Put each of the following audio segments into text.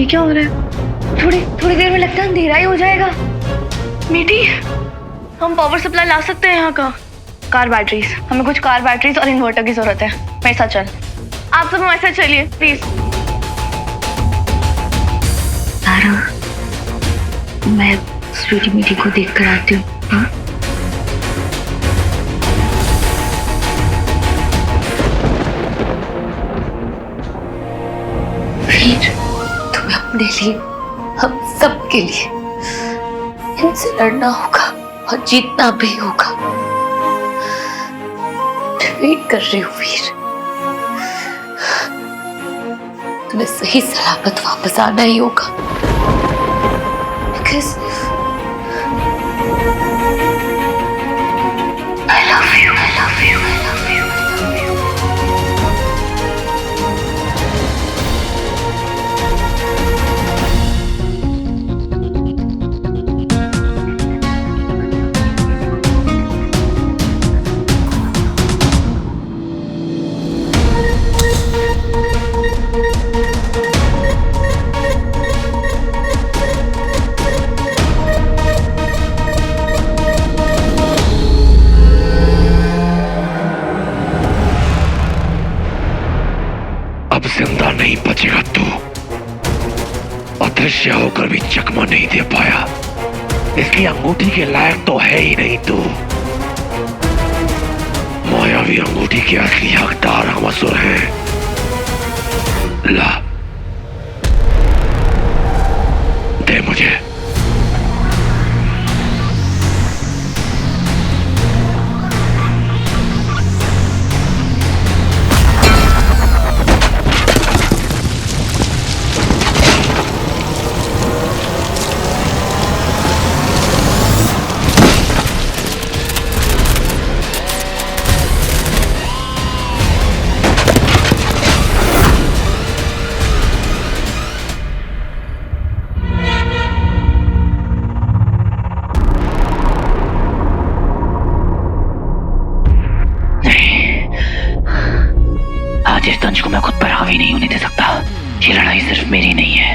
क्या हो रहा है? थोड़ी देर में लगता है अंधेरा ही हो जाएगा। मीठी, हम पावर सप्लाई ला सकते हैं यहाँ का? कार बैटरीज, हमें कुछ कार बैटरीज और इन्वर्टर की जरूरत है। मेरे साथ चल। आप सब हमारे साथ चलिए प्लीज। तारा, मैं स्वीटी मीठी को देख कर आती हूँ। वीर, तुम्हें अपने लिए, हम सबके लिए इनसे लड़ना होगा और जीतना भी होगा। वेट कर रही हूँ वीर, तुम्हें सही सलामत वापस आना ही होगा। Because I love you, I love you, I love you, I love you. अब जिंदा नहीं बचेगा तू। अदृश्य होकर भी चकमा नहीं दे पाया, इसलिए अंगूठी के लायक तो है ही नहीं तू। मायावी अंगूठी के असली हकदार हम असुर हैं। ला, दे मुझे। इस तंज को मैं खुद पर हावी नहीं होने दे सकता। ये लड़ाई सिर्फ मेरी नहीं है,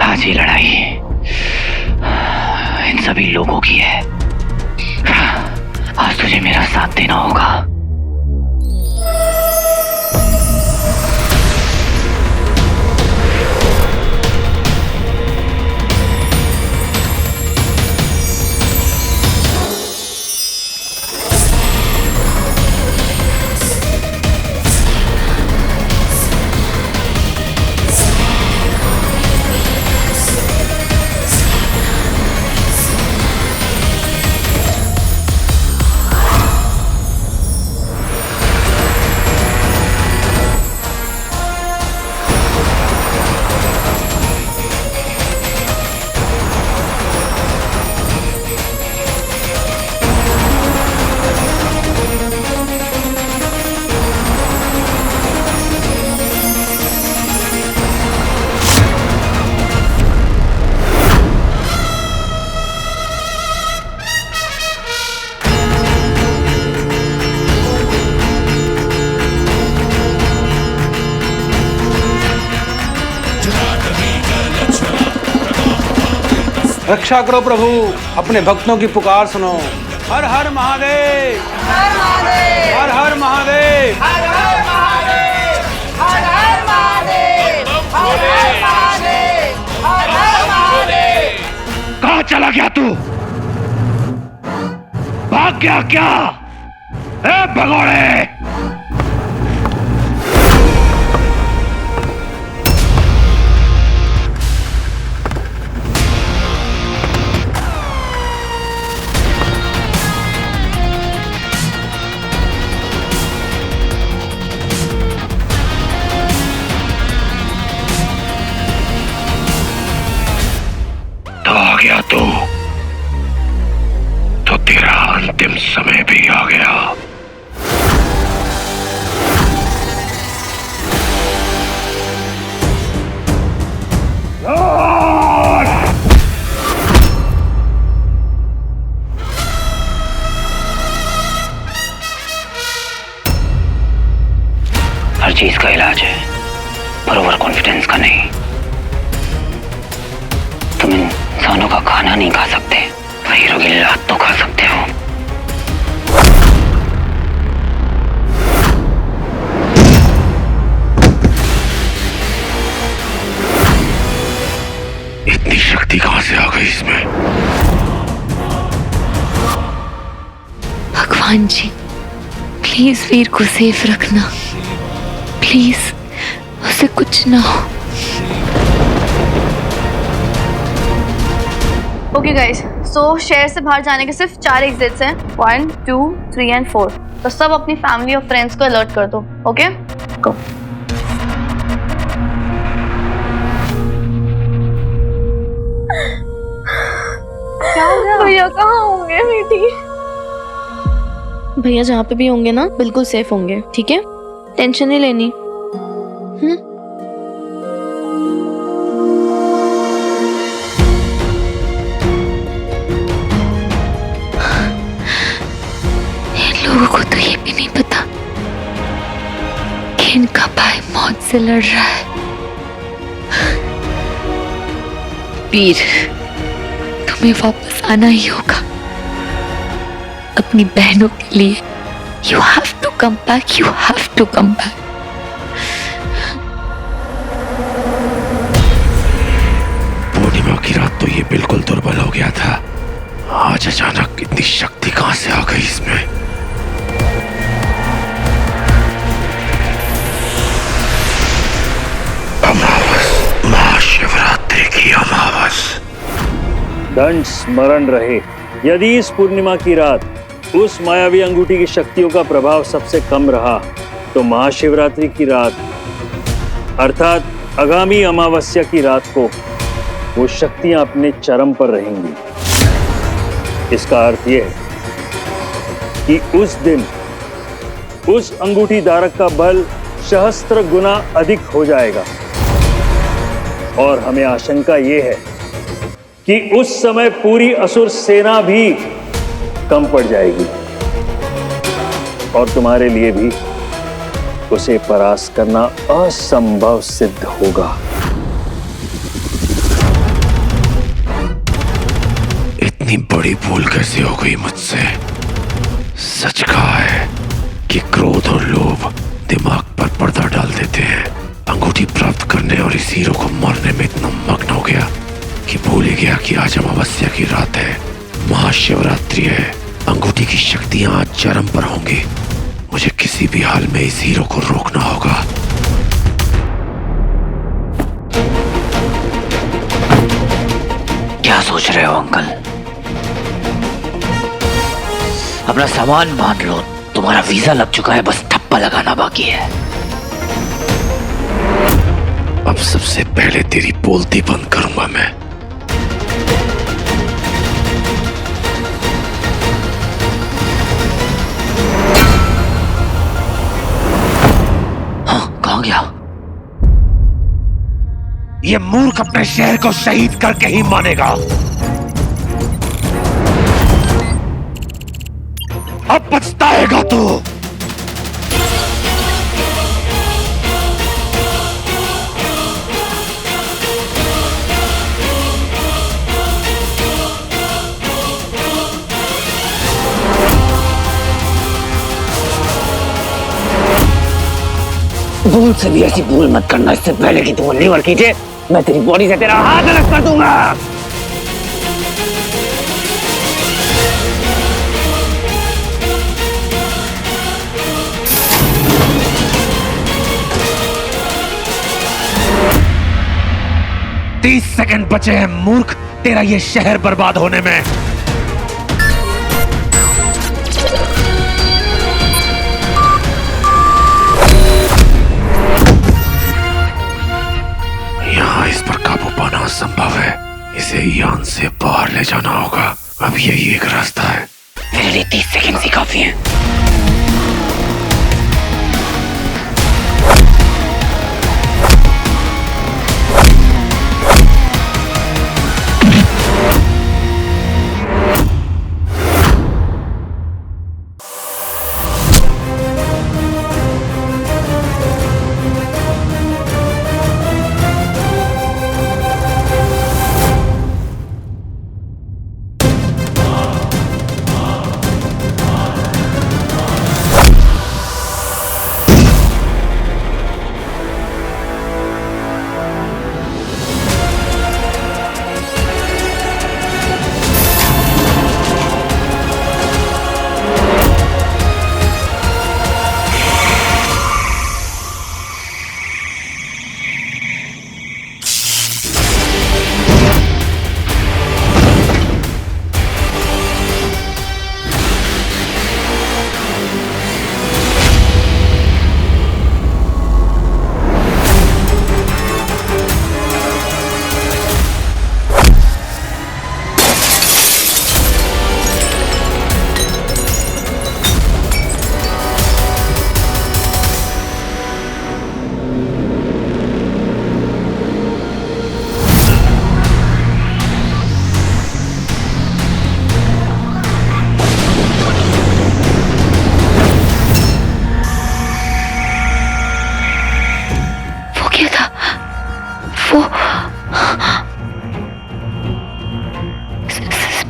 आज ये लड़ाई इन सभी लोगों की है। आज तुझे मेरा साथ देना होगा। रक्षा करो प्रभु, अपने भक्तों की पुकार सुनो। हर हर महादेव, हर महादेव, हर हर महादेव, हर हर महादेव, हर हर महादेव, हर हर महादेव, हर हर महादेव। कहाँ चला गया तू? भाग गया क्या? ए भगोड़े! आ गया तो तेरा अंतिम समय भी आ गया। हर चीज का इलाज है, पर ओवर कॉन्फिडेंस का नहीं। खाना नहीं खा सकते, पर हीरो की लात तो खा सकते हो। इतनी शक्ति कहां से आ गई इसमें? भगवान जी, प्लीज वीर को सेफ रखना, प्लीज उसे कुछ ना हो। ओके गाइस, सो शहर से बाहर जाने के सिर्फ 4 एग्जिट्स हैं, 1, 2, 3 एंड 4। तो सब अपनी फैमिली और फ्रेंड्स को अलर्ट कर दो। ओके, गो। क्या हो गया? भैया कहाँ होंगे मीठी? भैया जहाँ पे भी होंगे ना, बिल्कुल सेफ होंगे, ठीक है? टेंशन नहीं लेनी। लोगों को तो ये भी नहीं पता कि इनका भाई मौत से लड़ रहा है। वीर, तुम्हें वापस आना ही होगा अपनी बहनों के लिए। You have to come back, you have to come back. पूर्णिमा की रात तो ये बिल्कुल दुर्बल हो गया था, आज अचानक इतनी शक्ति कहां से आ गई इसमें? अमावस, महाशिवरात्रि की अमावस। दंड स्मरण रहे, यदि इस पूर्णिमा की रात उस मायावी अंगूठी की शक्तियों का प्रभाव सबसे कम रहा तो महाशिवरात्रि की रात अर्थात आगामी अमावस्या की रात को वो शक्तियां अपने चरम पर रहेंगी। इसका अर्थ यह है कि उस दिन उस अंगूठी धारक का बल सहस्त्र गुना अधिक हो जाएगा और हमें आशंका यह है कि उस समय पूरी असुर सेना भी कम पड़ जाएगी और तुम्हारे लिए भी उसे परास्त करना असंभव सिद्ध होगा। इतनी बड़ी भूल कैसे हो गई मुझसे? सच कहा है कि क्रोध और लोभ दिमाग पर पर्दा डाल देते हैं। अंगूठी प्राप्त करने और इस हीरो को मारने में इतना मग्न हो गया कि भूल ही गया कि आज अमावस्या की रात है, महाशिवरात्रि है। अंगूठी की शक्तियां आज चरम पर होंगी। मुझे किसी भी हाल में इस हीरो को रोकना होगा। क्या सोच रहे हो अंकल? अपना सामान बांध लो, तुम्हारा वीजा लग चुका है, बस ठप्पा लगाना बाकी है। अब सबसे पहले तेरी बोलती बंद करूंगा मैं। हाँ, कहाँ गया? ये मूर्ख अपने शहर को शहीद करके ही मानेगा। अब पछताएगा तू। भूल से भी ऐसी भूल मत करना, इससे पहले कि तुम लीवर कीजिए मैं तेरी बॉडी से तेरा हाथ अलग कर दूंगा। तीस सेकंड बचे हैं मूर्ख, तेरा ये शहर बर्बाद होने में। यहाँ इस पर काबू पाना असंभव है, इसे यान से बाहर ले जाना होगा। अब यही एक रास्ता है। मेरे लिए 30 सेकंड ही काफी हैं।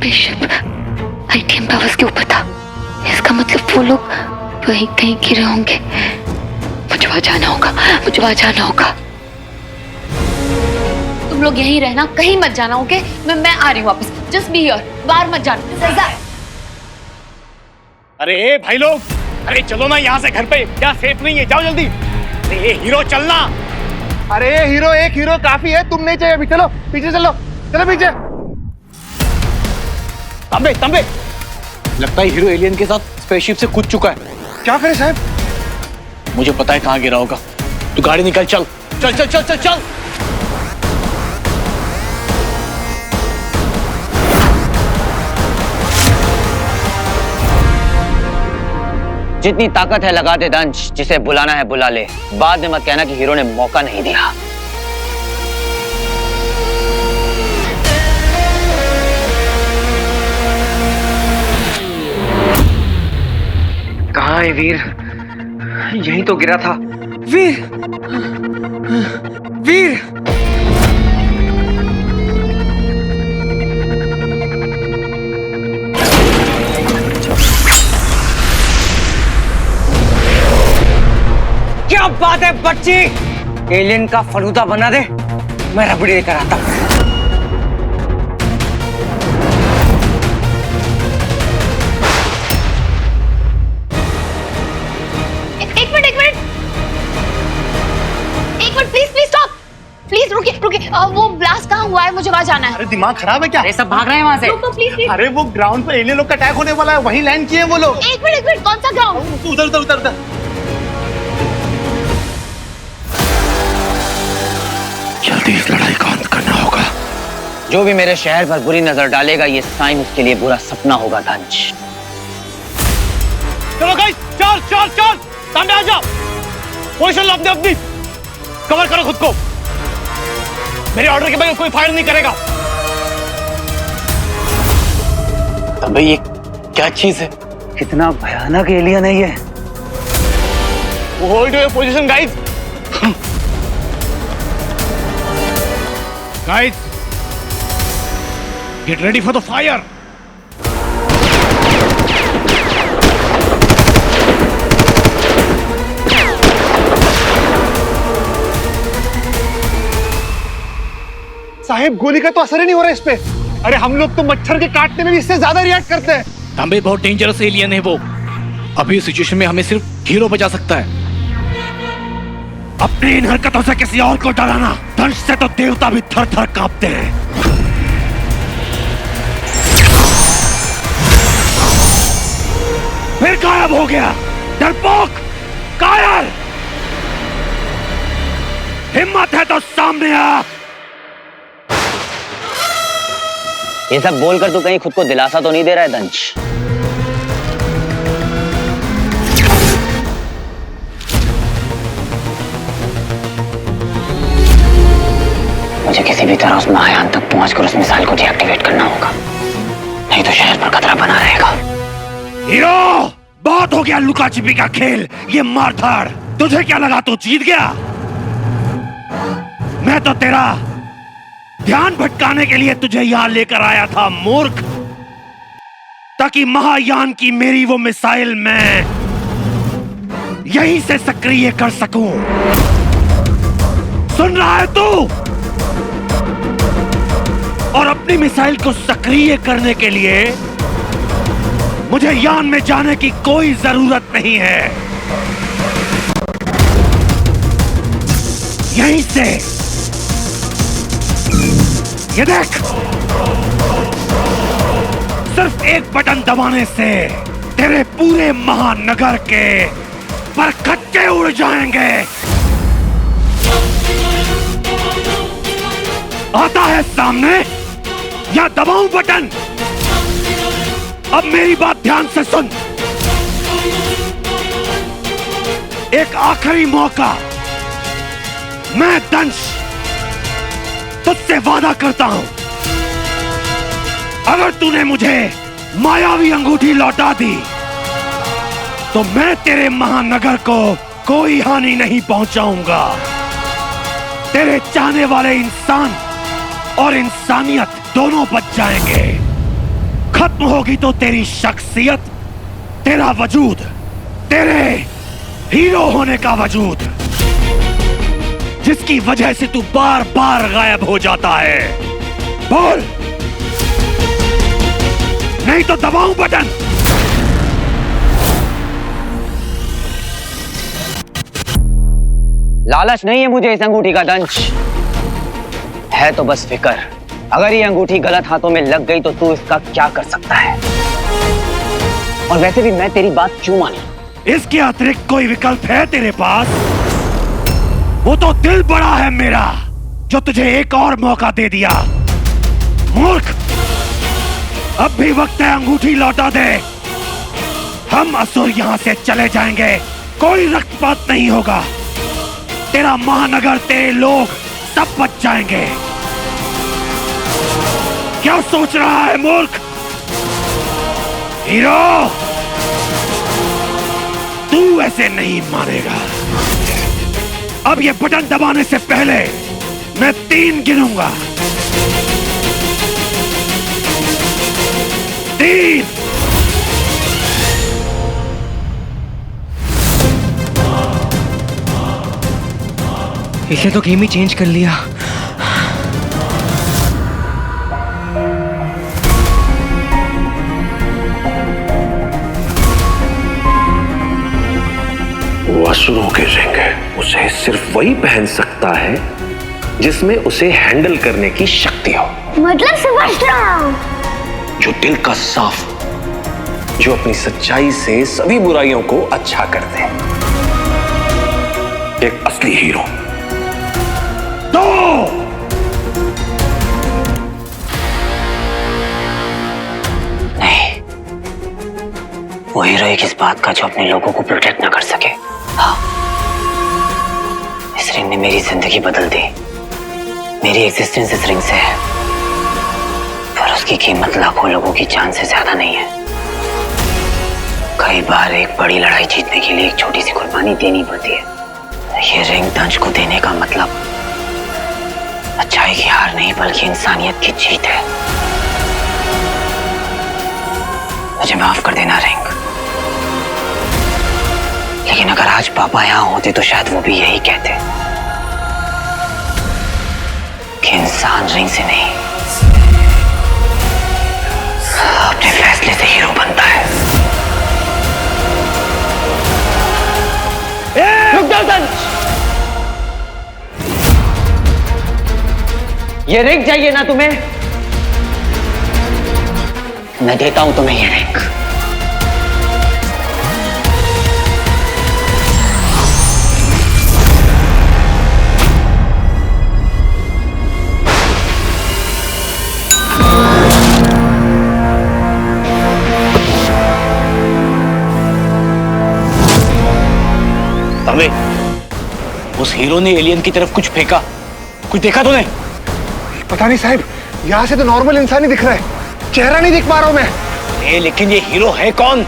स्पेसशिप आईटीएम पावर्स के ऊपर था। इसका मतलब वो लोग वहीं कहीं गिरे होंगे। मुझे वहां जाना होगा, मुझे वहां जाना होगा। तुम लोग यहीं रहना, कहीं मत जाना, ओके? मैं आ रही हूँ वापस। जस्ट बी हियर, बाहर मत जाना। अरे भाई लोग, अरे चलो ना यहाँ से घर पे, क्या सेफ नहीं है, जाओ जल्दी। अरे हीरो चलना। अरे हीरो, एक हीरो काफी है, तुम नहीं चाहिए अभी। चलो पीछे चलो, चलो पीछे। तंबे तंबे, लगता है हीरो एलियन के साथ स्पेसशिप से कूद चुका है। क्या करे साहब? मुझे पता है कहाँ गिरा होगा। तू गाड़ी निकल, चल चल चल चल चल चल। जितनी ताकत है लगा दे दंश, जिसे बुलाना है बुला ले। बाद में मत कहना कि हीरो ने मौका नहीं दिया। कहाँ है वीर? यहीं तो गिरा था। वीर, वीर। क्या बात है बच्ची, एलियन का फलूदा बना दे, मैं रबड़ी लेकर आता हूँ। एक मिनट प्लीज स्टॉप। प्लीज रुकिए। वो ब्लास्ट कहाँ हुआ है? मुझे वहां जाना है। अरे दिमाग खराब है क्या? अरे सब भाग रहे हैं वहां से। प्लीज। अरे वो ग्राउंड पे एलियन लोग का अटैक होने वाला है, वहीं लैंड किए वो लोग। एक मिनट, कौन सा ग्राउंड? उधर उधर उधर उधर। जल्दी इस लड़ाई का अंत करना होगा। जो भी मेरे शहर पर बुरी नजर डालेगा, ये साइन उसके लिए बुरा सपना होगा दंश। चलो गाइस, चल चल चल, सामने आ जाओ। पोजीशन लो अपनी, कवर करो खुद को। मेरे ऑर्डर के बगैर कोई फायर नहीं करेगा। अबे ये क्या चीज है? कितना भयानक एलियन है ये। Hold your position guys. Guys, get ready for the fire. Sahib गोली का तो असर ही नहीं हो रहा इस पे। अरे हम लोग तो मच्छर के काटने में भी इससे ज्यादा रिएक्ट करते हैं। तांबे बहुत डेंजरस एलियन है वो। अभी इस सिचुएशन में हमें सिर्फ हीरो बचा सकता है। अपनी इन हरकतों से किसी और को डराना, दंश से तो देवता भी थर थर कांपते हैं। फिर गायब हो गया, डरपोक, कायर। हिम्मत है तो सामने आ। ये सब बोलकर तू कहीं खुद को दिलासा तो नहीं दे रहा है दंश? मुझे किसी भी तरह उस महायान तक पहुंचकर उस मिसाइल को डीएक्टिवेट करना होगा, नहीं तो शहर पर खतरा बना रहेगा। हीरो, बहुत हो गया लुका छिपी का खेल, ये मारधाड़। तुझे क्या लगा तू जीत गया? मैं तो तेरा ध्यान भटकाने के लिए तुझे यहां लेकर आया था मूर्ख, ताकि महायान की मेरी वो मिसाइल मैं यहीं से सक्रिय कर सकूं। सुन रहा है तू? और अपनी मिसाइल को सक्रिय करने के लिए मुझे यान में जाने की कोई जरूरत नहीं है। यहीं से ये देख, सिर्फ एक बटन दबाने से तेरे पूरे महानगर के परखच्चे उड़ जाएंगे। आता है सामने या दबाऊं बटन? अब मेरी बात ध्यान से सुन। एक आखिरी मौका, मैं दंश तुझसे वादा करता हूं, अगर तूने मुझे मायावी अंगूठी लौटा दी तो मैं तेरे महानगर को कोई हानि नहीं पहुंचाऊंगा। तेरे चाहने वाले इंसान और इंसानियत दोनों बच जाएंगे। खत्म होगी तो तेरी शख्सियत, तेरा वजूद, तेरे हीरो होने का वजूद, जिसकी वजह से तू बार बार गायब हो जाता है। बोल, नहीं तो दबाऊं बटन। लालच नहीं है मुझे इस अंगूठी का दंश, है तो बस फिक्र। अगर ये अंगूठी गलत हाथों में लग गई तो तू इसका क्या कर सकता है? और वैसे भी मैं तेरी बात क्यों मानूं? इसके अतिरिक्त कोई विकल्प है तेरे पास? वो तो दिल बड़ा है मेरा, जो तुझे एक और मौका दे दिया। मूर्ख, अब भी वक्त है, अंगूठी लौटा दे। हम असुर यहां से चले जाएंगे, कोई रक्तपात नहीं होगा। तेरा महानगर, तेरे लोग सब बच जाएंगे। क्या सोच रहा है मूर्ख? हीरो, तू ऐसे नहीं मानेगा। अब ये बटन दबाने से पहले मैं 3 गिनूंगा। 3। इसे तो गेम ही चेंज कर लिया। वो असुरों के रिंग है, उसे सिर्फ वही पहन सकता है जिसमें उसे हैंडल करने की शक्ति हो। मतलब समझ रहा हूं। जो दिल का साफ, जो अपनी सच्चाई से सभी बुराइयों को अच्छा कर दे। एक असली हीरो। दो। नहीं, वो हीरो एक इस बात का जो अपने लोगों को प्रोटेक्ट ना कर सके। हाँ, इस रिंग ने मेरी जिंदगी बदल दी। मेरी एग्जिस्टेंस इस रिंग से है, पर उसकी कीमत लाखों लोगों की जान से ज्यादा नहीं है। कई बार एक बड़ी लड़ाई जीतने के लिए एक छोटी सी कुर्बानी देनी पड़ती है। ये रिंग दंश को देने का मतलब अच्छाई की हार नहीं, बल्कि इंसानियत की जीत है। मुझे माफ कर देना रिंग, लेकिन अगर आज पापा यहाँ होते तो शायद वो भी यही कहते कि इंसान रिंग से नहीं, अपने फैसले से हीरो बनता है। रुक जाओ दंश, ये रिंग चाहिए ना तुम्हें? मैं देता हूं तुम्हें ये रिंग। अबे, उस हीरो ने एलियन की तरफ कुछ फेंका, कुछ देखा तूने? पता नहीं साहब, यहाँ से तो नॉर्मल इंसान ही दिख रहा है, चेहरा नहीं दिख पा रहा हूं मैं। लेकिन ये हीरो है कौन?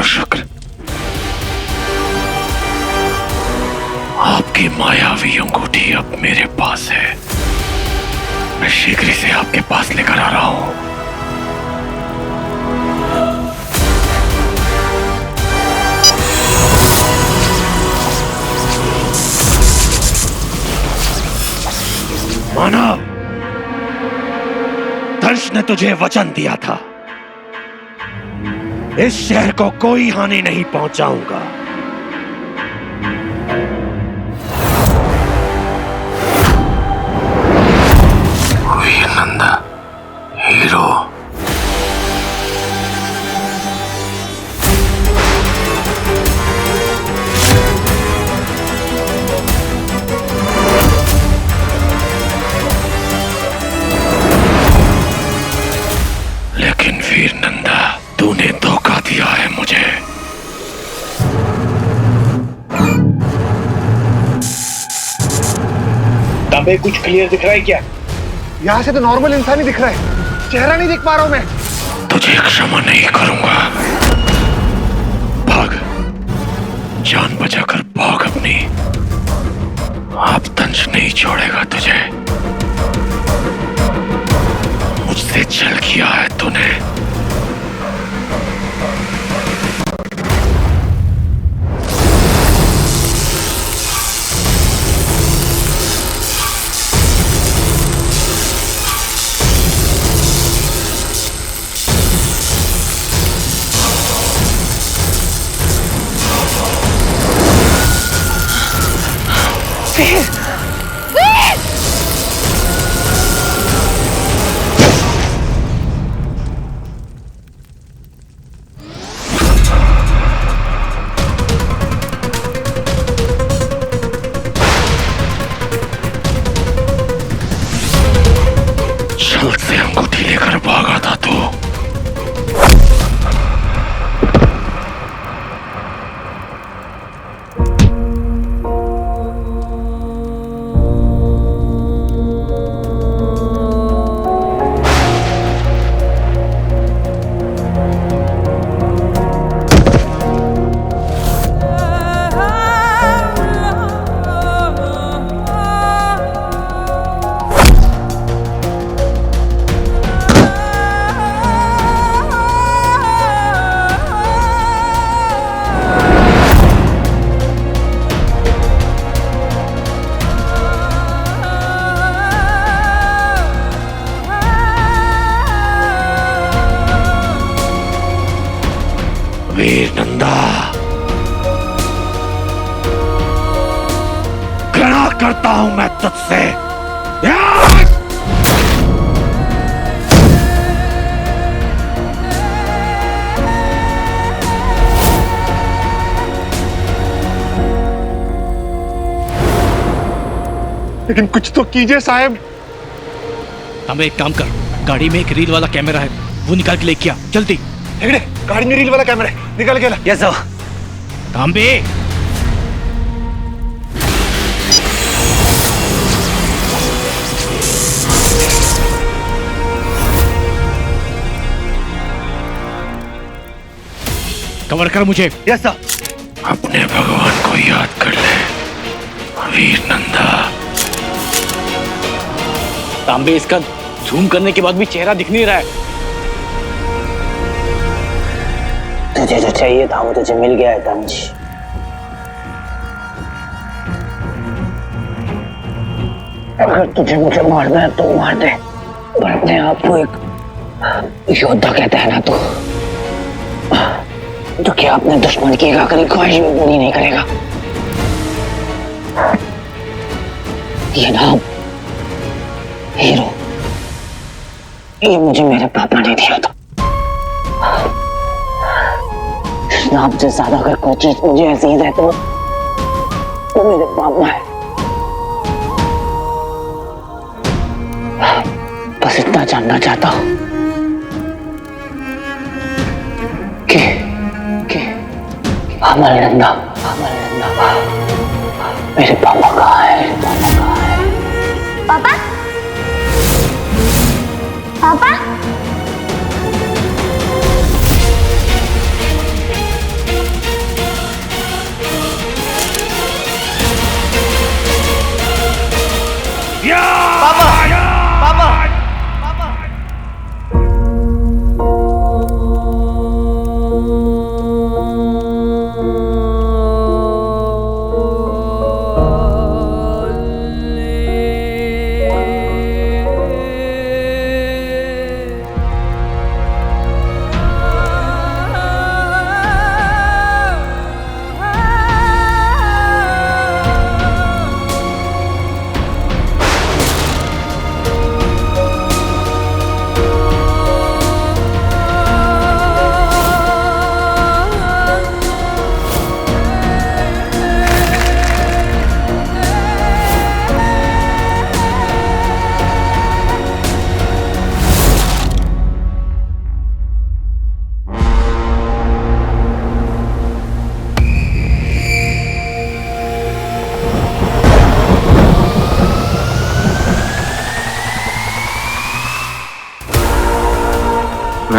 शुक्र, आपकी मायावी अंगूठी अब मेरे पास है। मैं शीघ्र से आपके पास लेकर आ रहा हूं। मानव, दंश ने तुझे वचन दिया था, इस शहर को कोई हानि नहीं पहुंचाऊंगा। वीर नंदा, हीरो। लेकिन वीर नंदा, तूने धोखा दिया है मुझे। तांबे, कुछ क्लियर दिख रहा है क्या? यहाँ से तो नॉर्मल इंसान ही दिख रहा है, चेहरा नहीं देख पा रहा हूं मैं। तुझे क्षमा नहीं करूंगा। भाग, जान बचाकर भाग अपनी। अब दंश नहीं छोड़ेगा तुझे। मुझसे छल किया है तूने। छल से अंगूठी लेकर भागा था तू। वीर नंदा, घृणा करता हूं मैं तुझसे। लेकिन कुछ तो कीजिए साहब। तांबे, एक काम कर, गाड़ी में एक रील वाला कैमरा है, वो निकाल के लेके आ जल्दी। हेगड़े, गाड़ी में रील वाला कैमरा है, निकल के ला। Yes sir. तांबे, कवर कर मुझे। Yes sir. अपने भगवान को याद कर ले वीर नंदा। तांबे, इसका जूम करने के बाद भी चेहरा दिख नहीं रहा है। तुझे जो चाहिए था वो तुझे मिल गया है दंश। अगर तुझे मुझे मारना है तो मार दे, पर अपने आप को एक योद्धा कहता है ना तो क्या अपने दुश्मन की आखिरी ख्वाहिश भी पूरी नहीं करेगा? ये नाम हीरो, ये मुझे मेरे पापा ने दिया था। इस नाम से ज्यादा अगर कोई चीज मुझे अजीज है तो मेरे पापा है। बस इतना जानना चाहता हूं कि अमल नंदा मेरे पापा कहाँ है? पापा? पापा? पापा! पापा!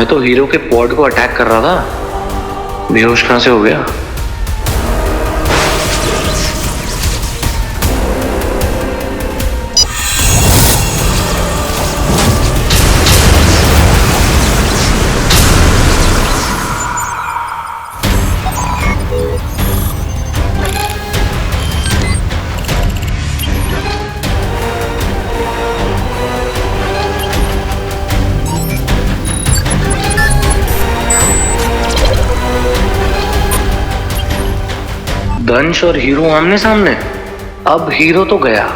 मैं तो हीरो के पॉड को अटैक कर रहा था, बेहोश कहां से हो गया? दंश और हीरो आमने सामने। अब हीरो तो गया।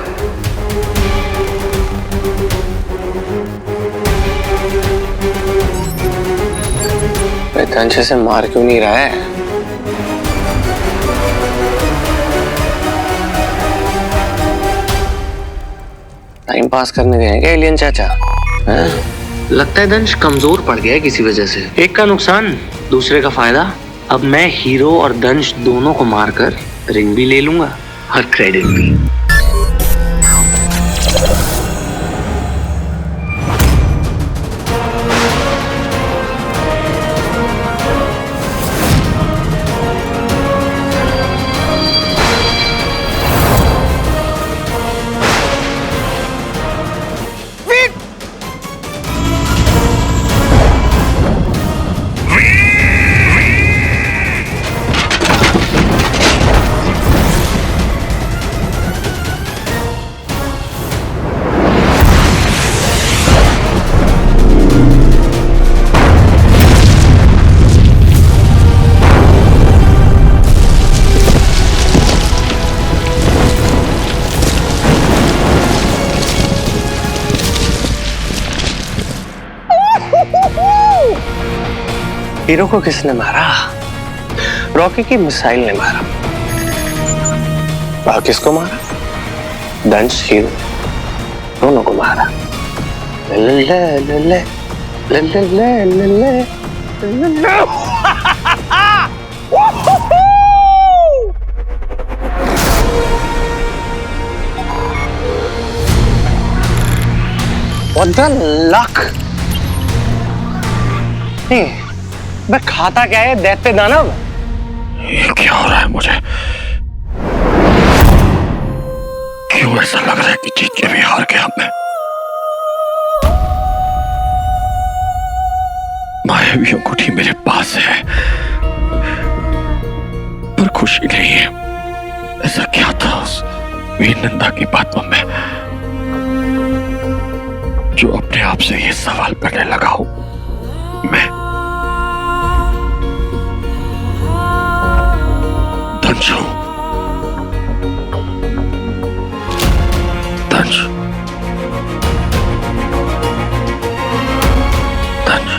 दंश से मार क्यों नहीं रहा है? टाइम पास करने गए हैं क्या एलियन चाचा? लगता है दंश कमजोर पड़ गया है किसी वजह से। एक का नुकसान दूसरे का फायदा। अब मैं हीरो और दंश दोनों को मारकर रिंग भी ले लूंगा और क्रेडिट भी। हीरो को किसने मारा? रॉकी की मिसाइल ने मारा। और किसको मारा? दंश हीरो दोनों को मारा। ले ले ले ले ले ले ले ले ले ले। What the luck? मैं खाता क्या है दैत्य दानव? ये क्या हो रहा है मुझे? क्यों ऐसा लग रहा है कि जीत के भी हार गया मैं? मायावी अंगूठी मेरे पास है पर खुशी नहीं है। ऐसा क्या था उस वीर नंदा की बातों में जो अपने आप से ये सवाल करने लगा हूं? मैं दंश हूं। दंश दंश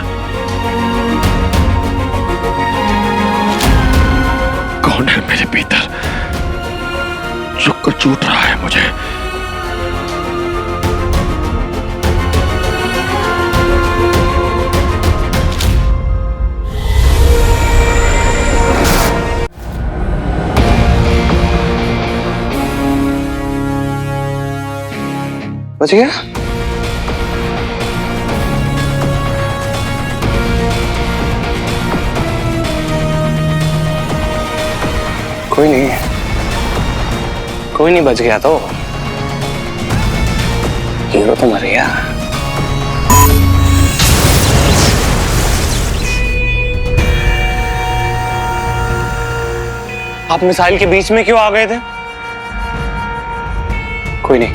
कौन है मेरे भीतर जो कचूट रहा है मुझे? बच गया? कोई नहीं, कोई नहीं बच गया तो हीरो तो मर गया। आप मिसाइल के बीच में क्यों आ गए थे? कोई नहीं,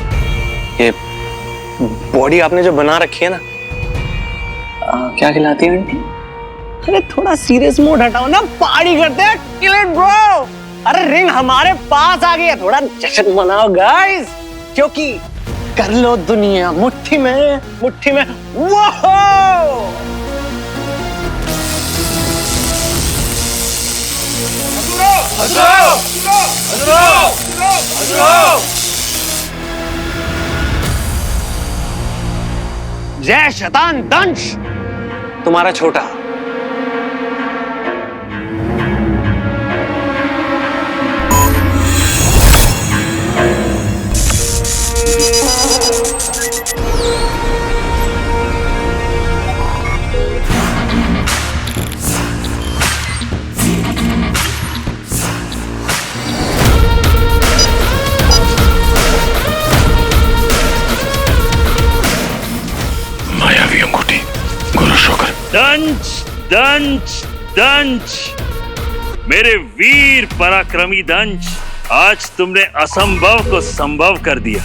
ये बॉडी आपने जो बना रखी है ना, क्या खिलाती है आंटी? अरे थोड़ा सीरियस मोड हटाओ ना, पार्टी करते हैं, किल इट ब्रो। अरे रिंग हमारे पास आ गई है, थोड़ा जश्न मनाओ गाइस, क्योंकि कर लो दुनिया मुट्ठी में, मुट्ठी में। वाहो! जय शैतान दंश, तुम्हारा छोटा। दंश दंश दंश, मेरे वीर पराक्रमी दंश, आज तुमने असंभव को संभव कर दिया।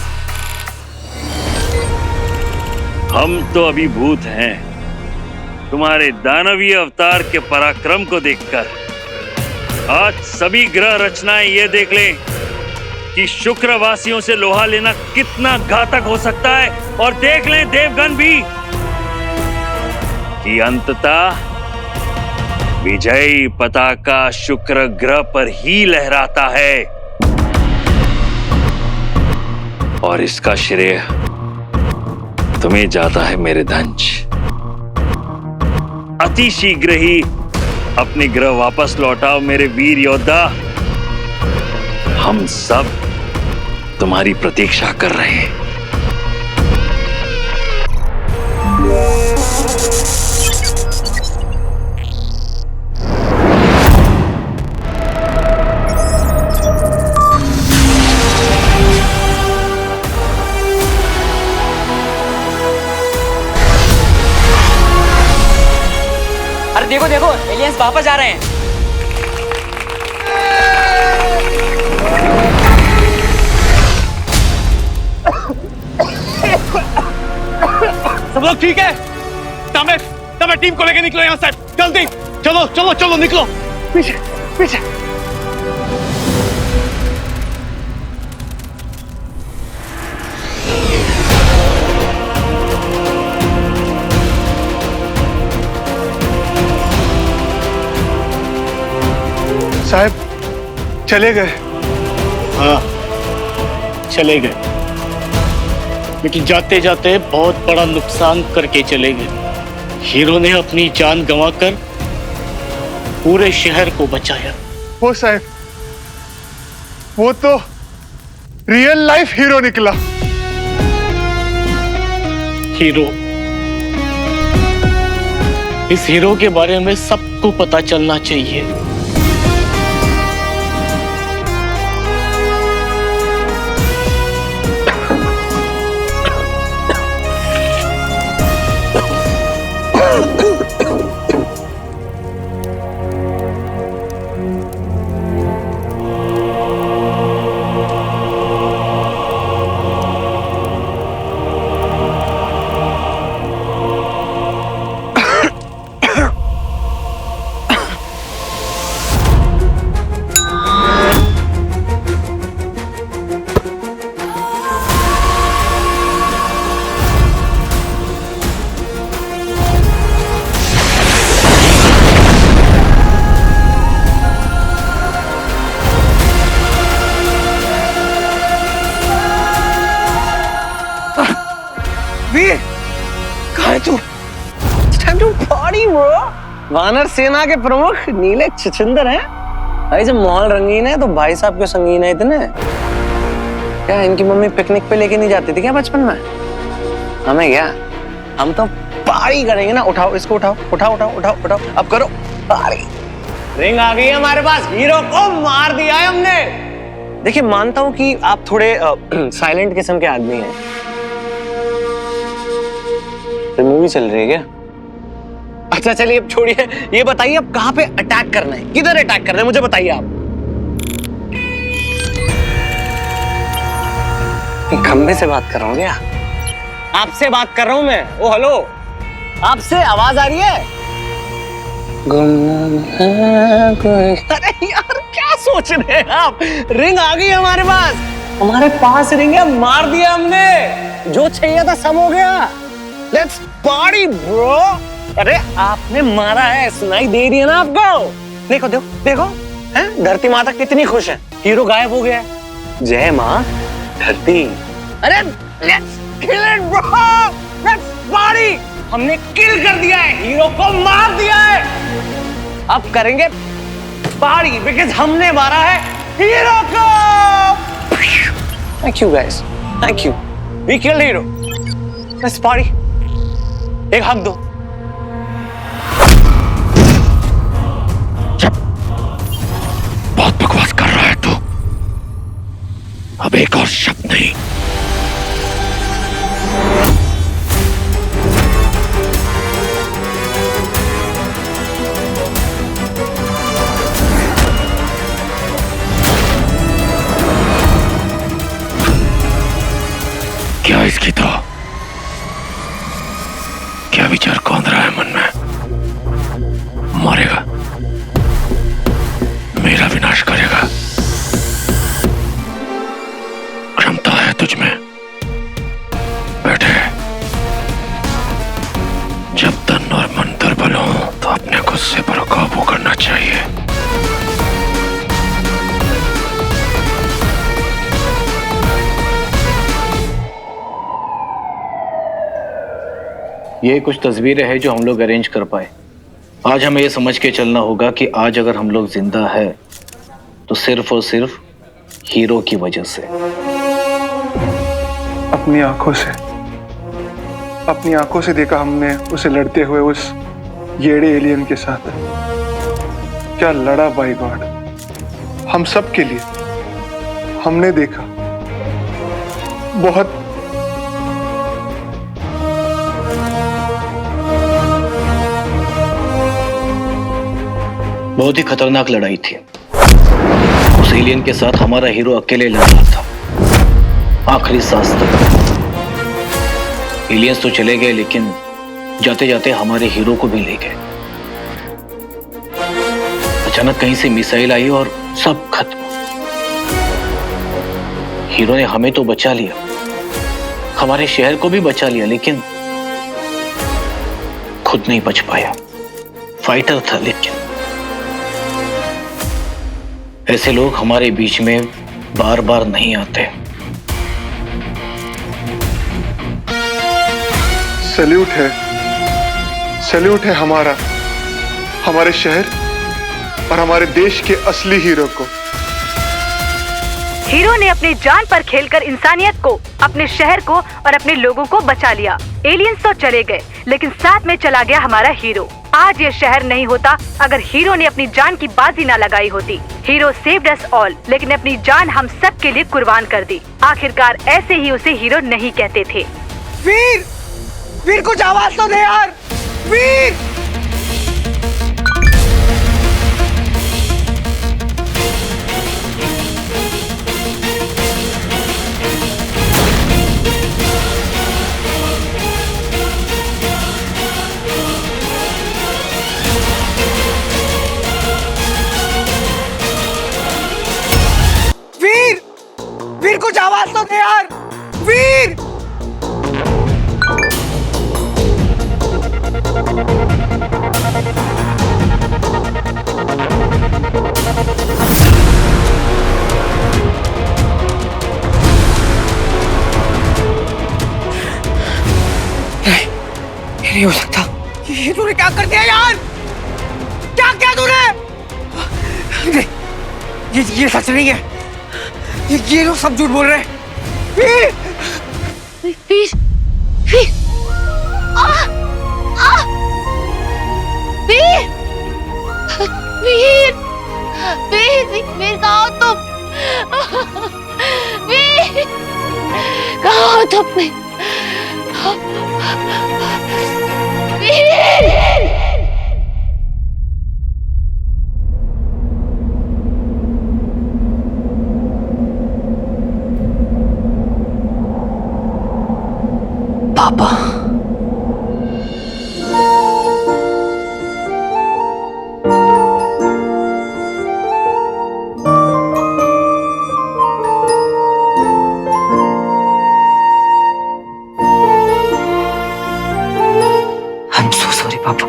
हम तो अभिभूत हैं तुम्हारे दानवीय अवतार के पराक्रम को देखकर। आज सभी ग्रह रचनाएं ये देख लें कि शुक्रवासियों से लोहा लेना कितना घातक हो सकता है, और देख लें देवगण भी कि अंततः विजयी पताका शुक्र ग्रह पर ही लहराता है। और इसका श्रेय तुम्हें जाता है मेरे दंश। अति शीघ्र ही अपने ग्रह वापस लौटाओ मेरे वीर योद्धा। हम सब तुम्हारी प्रतीक्षा कर रहे हैं। अरे देखो देखो, एलियंस वापस आ रहे हैं। सब लोग ठीक है? तमे टीम को लेकर निकलो यहाँ से, जल्दी चलो चलो चलो निकलो। पीछे पीछे। साहब चले गए। हाँ चले गए, लेकिन जाते जाते बहुत बड़ा नुकसान करके चले गए। हीरो ने अपनी जान गंवाकर पूरे शहर को बचाया। वो साहब, वो तो रियल लाइफ हीरो निकला। हीरो, इस हीरो के बारे में सबको पता चलना चाहिए। वानर सेना के प्रमुख नीले छछिंदर हैं। भाई जब माहौल रंगीन है तो भाई साहब क्यों संगीन है इतने? क्या इनकी मम्मी पिकनिक पे लेके नहीं जाती थी क्या बचपन में? हमें क्या, हम तो पार्टी करेंगे ना। उठाओ इसको, उठाओ उठाओ उठाओ उठाओ उठाओ, अब करो पार्टी। रिंग आ गई है हमारे पास, हीरो को मार दिया है हमने। देखिए मानता हूं कि आप थोड़े साइलेंट किस्म के आदमी हैं। मूवी चल रही है क्या? अच्छा चलिए अब छोड़िए, ये बताइए अब कहां पे अटैक करना है, किधर अटैक करना है, मुझे बताइए आप। खंबे से बात कर रहा हूँ क्या? आपसे बात कर रहा हूँ मैं। ओ हेलो, आपसे आवाज आ रही है? अरे यार क्या सोच रहे हैं आप? रिंग आ गई हमारे पास रिंग है, मार दिया हमने। जो चाहिए था सब हो गया। Let's party bro. अरे आपने मारा है, सुनाई दे रही है ना आपको? देखो देखो देखो, हैं? धरती माता कितनी खुश है, हीरो गायब हो गया है। जय माँ धरती। अरे let's kill it bro, let's party. हमने किल कर दिया है, हीरो को मार दिया है। अब करेंगे पार्टी बिकॉज़ हमने मारा है हीरो को। Thank you guys, thank you, we killed hero. Let's party. एक हक दो। बहुत बकवास कर रहा है तू। अब एक और शब्द नहीं। इसकी तो क्या विचार कौन रहा है मन में? मारेगा, मेरा विनाश करेगा। क्षमता है तुझमें, बैठे। जब तन और मन दुर्बल हो तो अपने गुस्से पर काबू करना चाहिए। ये कुछ तस्वीरें हैं जो हम लोग अरेंज कर पाए। आज हमें ये समझ के चलना होगा कि आज अगर हम लोग जिंदा है तो सिर्फ और सिर्फ हीरो की वजह से। अपनी आंखों से देखा हमने उसे लड़ते हुए उस येड़े एलियन के साथ। क्या लड़ा बाय गॉड, हम सब के लिए। हमने देखा बहुत ही खतरनाक लड़ाई थी। उस एलियन के साथ हमारा हीरो अकेले लड़ रहा था आखिरी सांस तक। एलियंस तो चले गए लेकिन जाते जाते हमारे हीरो को भी ले गए। अचानक कहीं से मिसाइल आई और सब खत्म। हीरो ने हमें तो बचा लिया, हमारे शहर को भी बचा लिया, लेकिन खुद नहीं बच पाया। फाइटर था लेकिन ऐसे लोग हमारे बीच में बार बार नहीं आते। सैल्यूट है हमारे शहर और हमारे देश के असली हीरो को। हीरो ने अपनी जान पर खेलकर इंसानियत को, अपने शहर को और अपने लोगों को बचा लिया। एलियंस तो चले गए लेकिन साथ में चला गया हमारा हीरो। आज ये शहर नहीं होता अगर हीरो ने अपनी जान की बाजी ना लगाई होती। हीरो सेव्ड अस ऑल, लेकिन अपनी जान हम सब के लिए कुर्बान कर दी। आखिरकार ऐसे ही उसे हीरो नहीं कहते थे। वीर कुछ आवाज तो दे यार, वीर। वीर कुछ आवाज तो दे यार, वीर। नहीं हो सकता। ये तूने क्या कर दिया यार? क्या किया तूने? ये सच नहीं है। ये लोग सब झूठ बोल रहे हैं। वीर! वीर! वीर! वीर! वीर! वीर! वीर कहाँ हो तुम? वीर! कहाँ हो तुम? वीर! पापा, I'm so sorry पापा।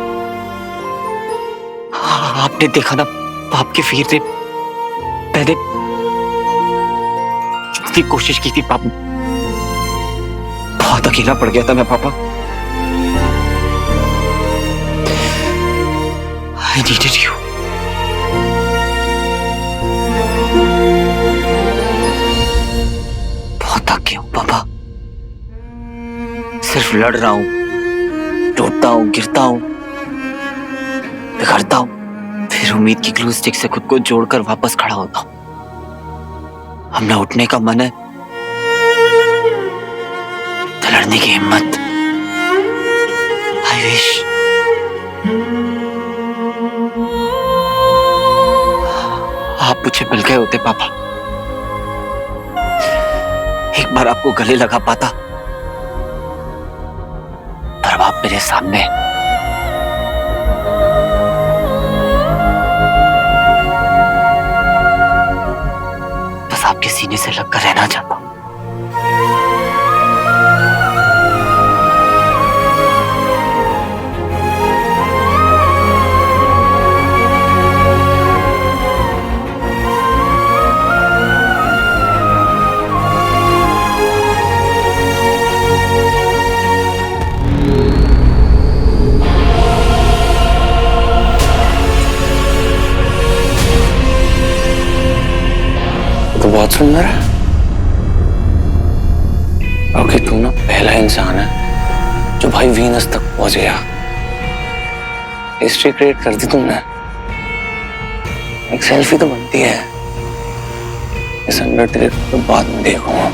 आपने देखा ना पाप के फिर से पहले कितनी कोशिश की थी पापा। बहुत अकेला पड़ गया था मैं पापा। I needed you. बहुत थक गया हूं पापा। सिर्फ लड़ रहा हूं, टूटता हूं, गिरता हूं, बिखरता हूं, फिर उम्मीद की ग्लू स्टिक से खुद को जोड़कर वापस खड़ा होता हूं। अब ना उठने का मन है, लड़ने की हिम्मत। आई विश आप मुझे मिल गए होते पापा। एक बार आपको गले लगा पाता, मेरे सामने। बस आपके सीने से लगकर रहना चाहता हूं। तो बहुत सुंदर है। ओके, तू ना पहला इंसान है जो भाई वीनस तक पहुंच गया। हिस्ट्री क्रिएट कर दी तुमने। एक सेल्फी तो बनती है। इस अंडरटेकर को बाद में देखूंगा।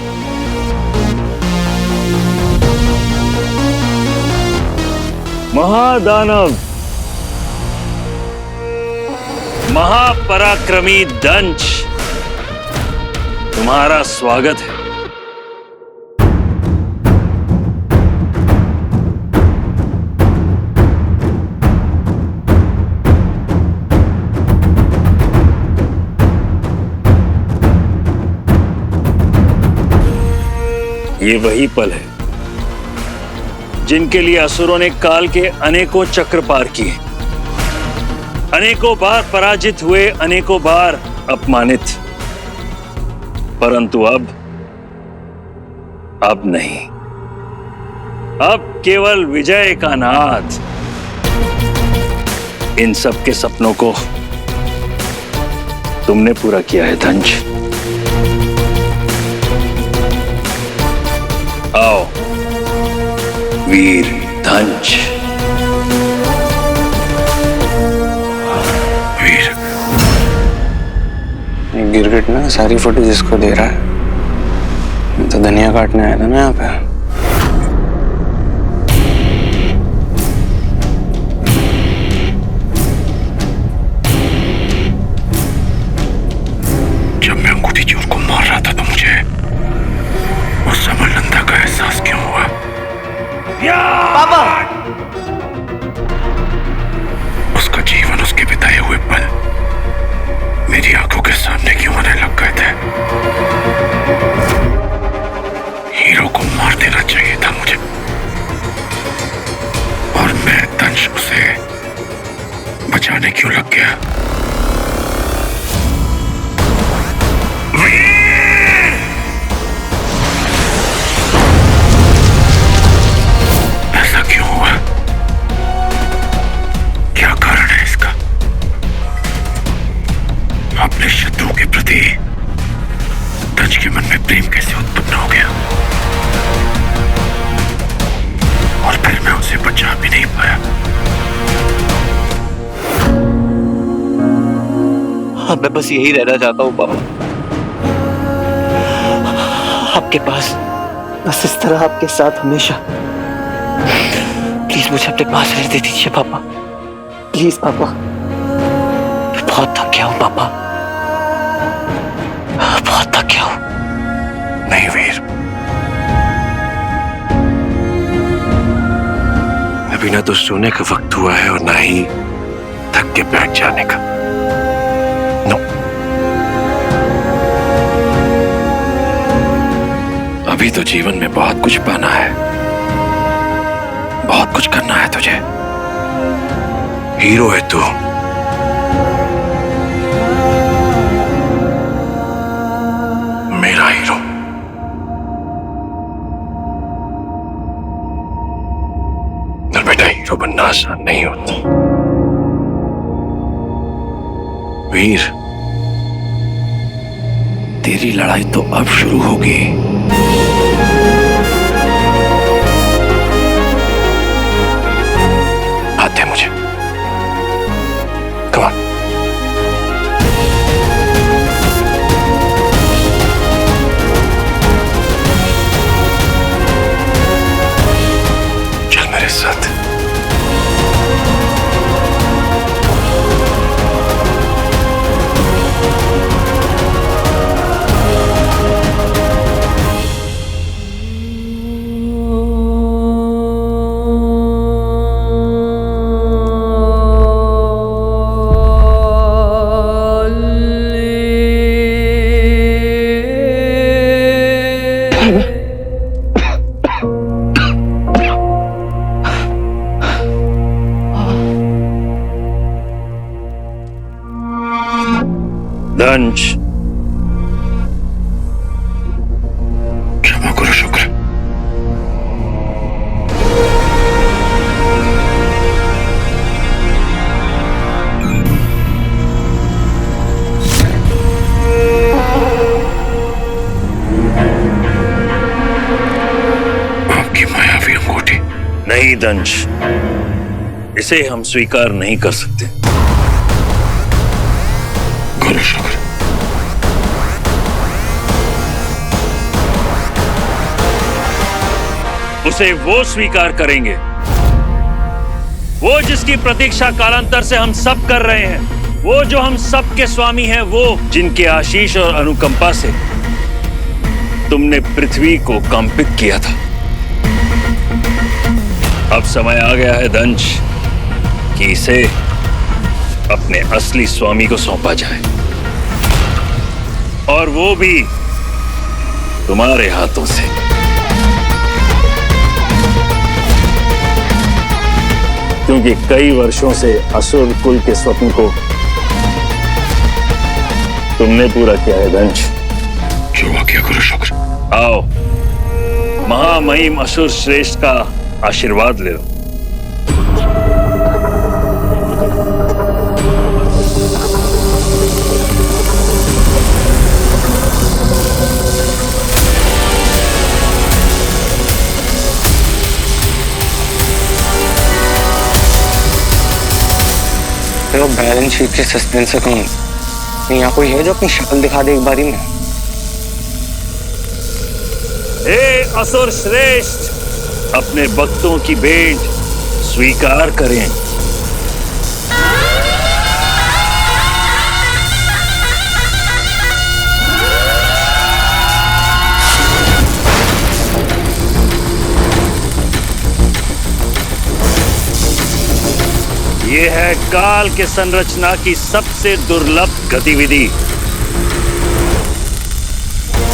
महादानव, महापराक्रमी दंश, तुम्हारा स्वागत है। ये वही पल है जिनके लिए असुरों ने काल के अनेकों चक्र पार किए, अनेकों बार पराजित हुए, अनेकों बार अपमानित, परंतु अब नहीं। अब केवल विजय का नाद। इन सब के सपनों को तुमने पूरा किया है दंश। आओ वीर दंश। वीर गिरगिट ना सारी फुटेज इसको दे रहा है। मैं तो धनिया काटने आया था ना यहाँ पे। जब मैं अंगूठी चोर को मार रहा था तो मुझे उस समरनंदा का एहसास क्यों हुआ? पापा! उसका जीवन, उसके बिताए हुए पल मेरी आंखों के सामने क्यों आने लग गए थे? हीरो को मार देना चाहिए था मुझे, और मैं दंश उसे बचाने क्यों लग गया? ऐसा क्यों हुआ? क्या कारण है इसका? अपने शत्रु के प्रति दंश के मन में प्रेम कैसे उत्पन्न हो गया, और फिर मैं उसे बचा भी नहीं पाया। हाँ, मैं बस यही रहना चाहता हूँ पापा, आपके पास, बस इस तरह आपके साथ हमेशा। प्लीज मुझे अपने पास रहने दे दीजिए पापा, प्लीज पापा। मैं बहुत थक गया हूँ पापा, बहुत थक गया हूँ। नहीं वीर, अभी ना तो सोने का वक्त हुआ है और ना ही थक के बैठ जाने का। नो, अभी तो जीवन में बहुत कुछ पाना है, बहुत कुछ करना है तुझे। हीरो है तू, मेरा हीरो। और बेटा, हीरो बनना आसान नहीं होता वीर। तेरी लड़ाई तो अब शुरू होगी। आते मुझे, कम ऑन। चल मेरे साथ। दंश। क्षमा करो शुक्र। आपकी मायावी अंगूठी। नहीं दंश, इसे हम स्वीकार नहीं कर सकते। करो शुक्र। उसे वो स्वीकार करेंगे, वो जिसकी प्रतीक्षा कालांतर से हम सब कर रहे हैं, वो जो हम सब के स्वामी हैं, वो जिनके आशीष और अनुकंपा से तुमने पृथ्वी को कंपित किया था। अब समय आ गया है दंश कि इसे अपने असली स्वामी को सौंपा जाए, और वो भी तुम्हारे हाथों से। क्योंकि कई वर्षों से असुर कुल के स्वप्न को तुमने पूरा किया है दंश। जो आज्ञा करो शुक्र। आओ, महामहिम असुर श्रेष्ठ का आशीर्वाद ले लो। तो बैलेंस शीट के सस्पेंस से कहीं यहाँ कोई है जो अपनी शक्ल दिखा दे एक बारी में? हे असुर श्रेष्ठ, अपने भक्तों की भेंट स्वीकार करें। यह है काल के संरचना की सबसे दुर्लभ गतिविधि।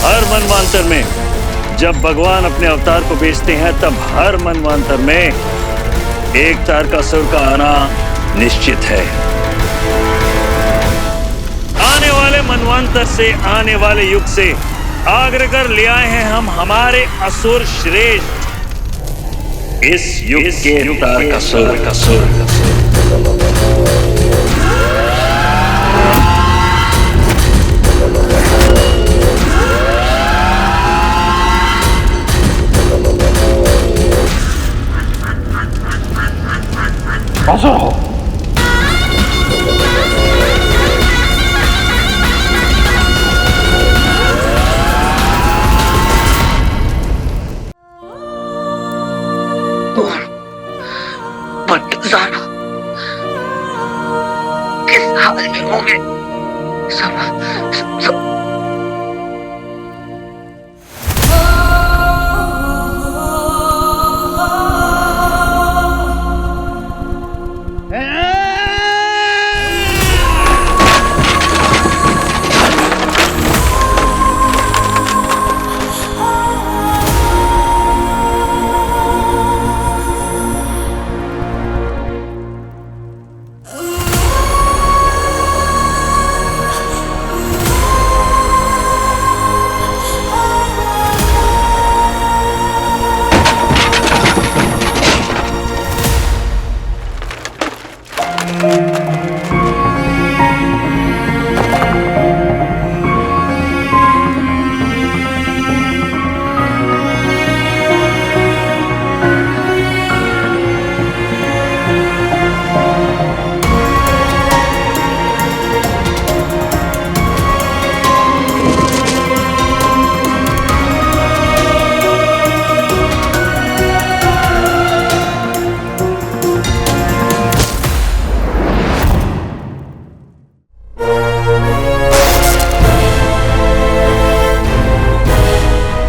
हर मनवांतर में जब भगवान अपने अवतार को भेजते हैं, तब हर मनवांतर में एक तारकासुर का आना निश्चित है। आने वाले मनवांतर से, आने वाले युग से आग्रह कर ले आए हैं हम हमारे असुर श्रेष्ठ, इस युग के तारकासुर। किस हाल में होंगे सब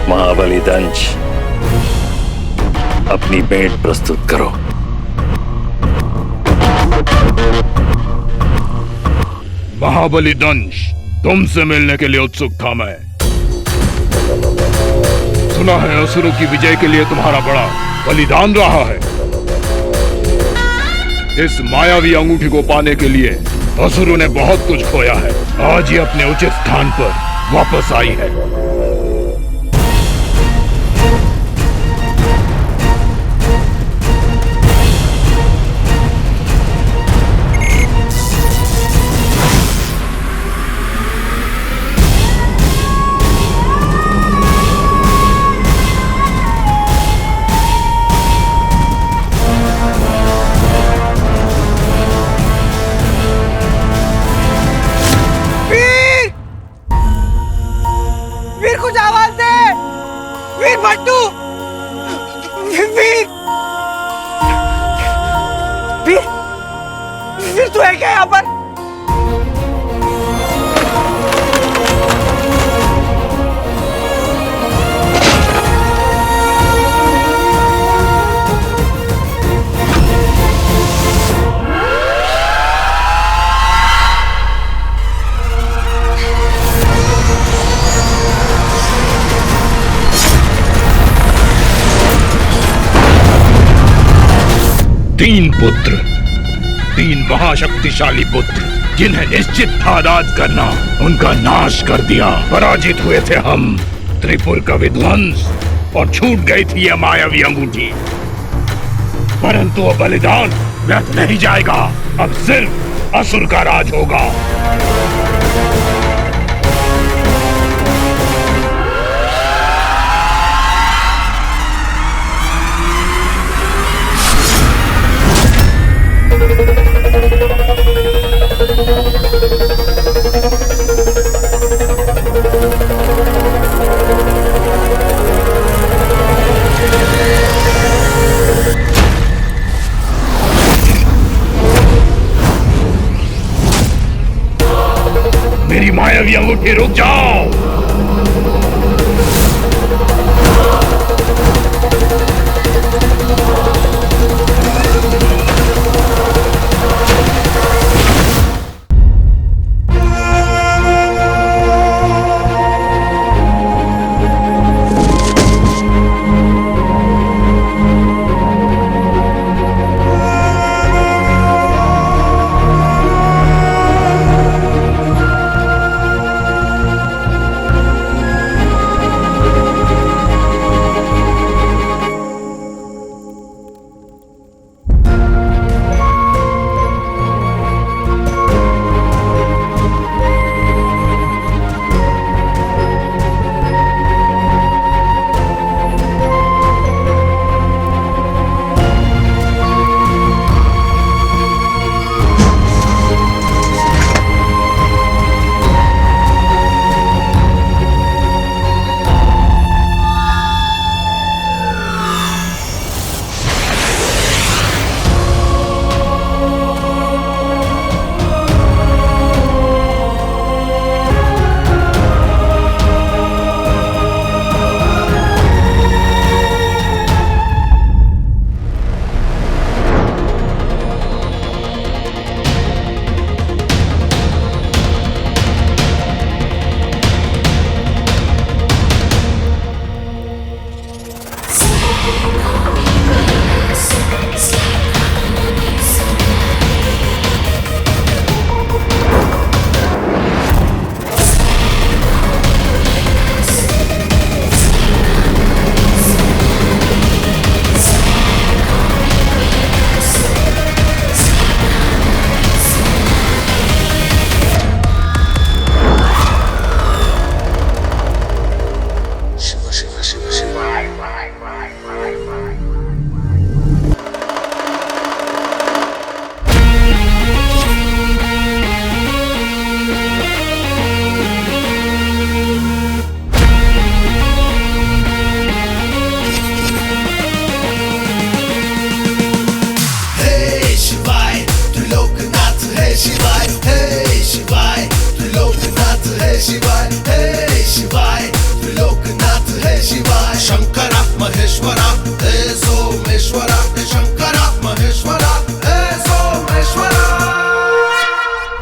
महाबली दंश, अपनी भेंट प्रस्तुत करो। महाबली दंश, तुमसे मिलने के लिए उत्सुक था मैं। सुना है असुरों की विजय के लिए तुम्हारा बड़ा बलिदान रहा है। इस मायावी अंगूठी को पाने के लिए असुरों ने बहुत कुछ खोया है, आज ये अपने उचित स्थान पर वापस आई है। वीर कुछ आवाज दे। वीर भट्टू। वीर वीर वीर तू है क्या यहाँ पर? तीन पुत्र, तीन महाशक्तिशाली पुत्र, जिन्हें निश्चित तादाद करना, उनका नाश कर दिया। पराजित हुए थे हम, त्रिपुर का विध्वंस, और छूट गई थी यह मायावी अंगूठी। परंतु वो बलिदान व्यर्थ नहीं जाएगा, अब सिर्फ असुर का राज होगा। मेरी मायावी अंगूठी, रुक जाओ।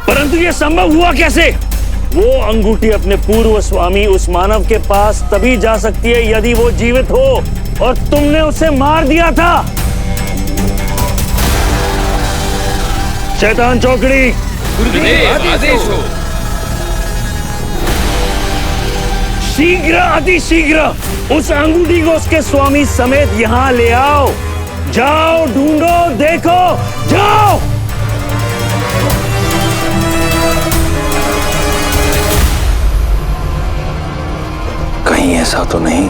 परंतु ये संभव हुआ कैसे? वो अंगूठी अपने पूर्व स्वामी उस मानव के पास तभी जा सकती है यदि वो जीवित हो, और तुमने उसे मार दिया था। शैतान चौकड़ी, गुरुदेव आदेश हो। शीघ्र अतिशीघ्र उस अंगूठी को उसके स्वामी समेत यहाँ ले आओ। जाओ ढूंढो देखो जाओ। कहीं ऐसा तो नहीं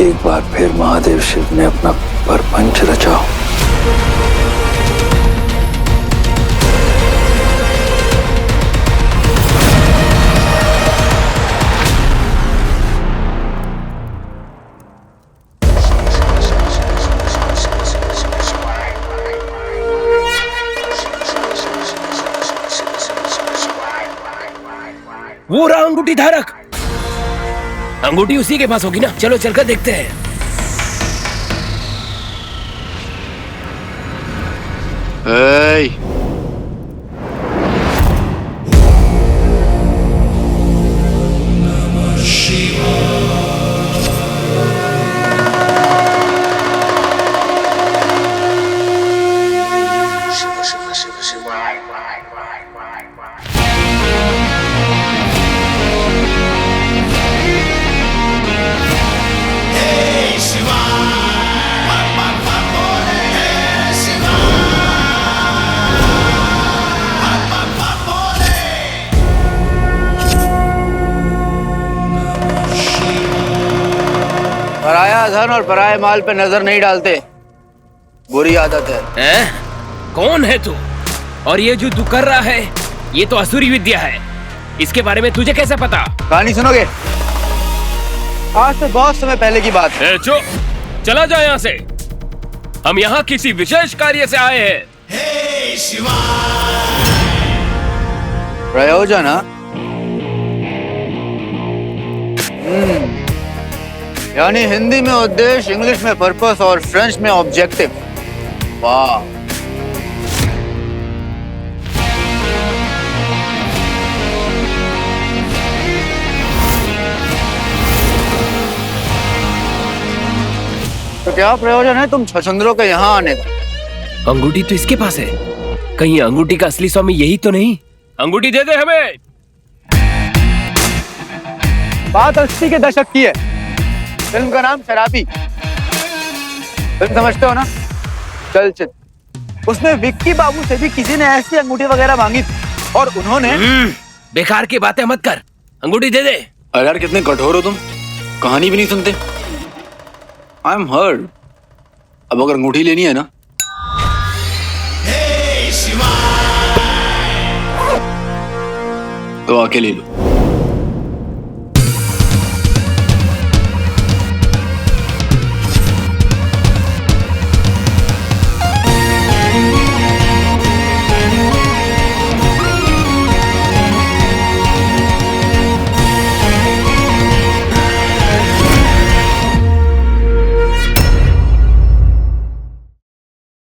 एक बार फिर महादेव शिव ने अपना परपंच रचा। वो रहा अंगूठी धारक। अंगूठी उसी के पास होगी ना, चलो चलकर देखते हैं। पराया धन और पराये माल पे नजर नहीं डालते, बुरी आदत है। कौन है तू? और ये जो तू कर रहा है ये तो असुरी विद्या है। इसके बारे में तुझे कैसे पता? कहानी सुनोगे? आज से बहुत समय पहले की बात है। चुप, चला जा यहाँ से। हम यहाँ किसी विशेष कार्य से आए हैं। प्रयोजन? यानी हिंदी में उद्देश्य, इंग्लिश में पर्पस और फ्रेंच में ऑब्जेक्टिव। वाह, तो क्या प्रयोजन है तुम छछंदरों के यहाँ आने का? अंगूठी तो इसके पास है, कहीं अंगूठी का असली स्वामी यही तो नहीं? अंगूठी दे दे हमें। बात 80 के दशक की है। फिल्म का नाम शराबी। फिल्म समझते हो ना? चलचित्र। उसमें विक्की बाबू से भी किसी ने ऐसी अंगूठी वगैरह मांगी थी और उन्होंने बेकार की बातें मत कर, अंगूठी दे दे। अरे यार कितने कठोर हो तुम, कहानी भी नहीं सुनते। I am heard. अब अगर अंगूठी लेनी है ना तो आके ले लो।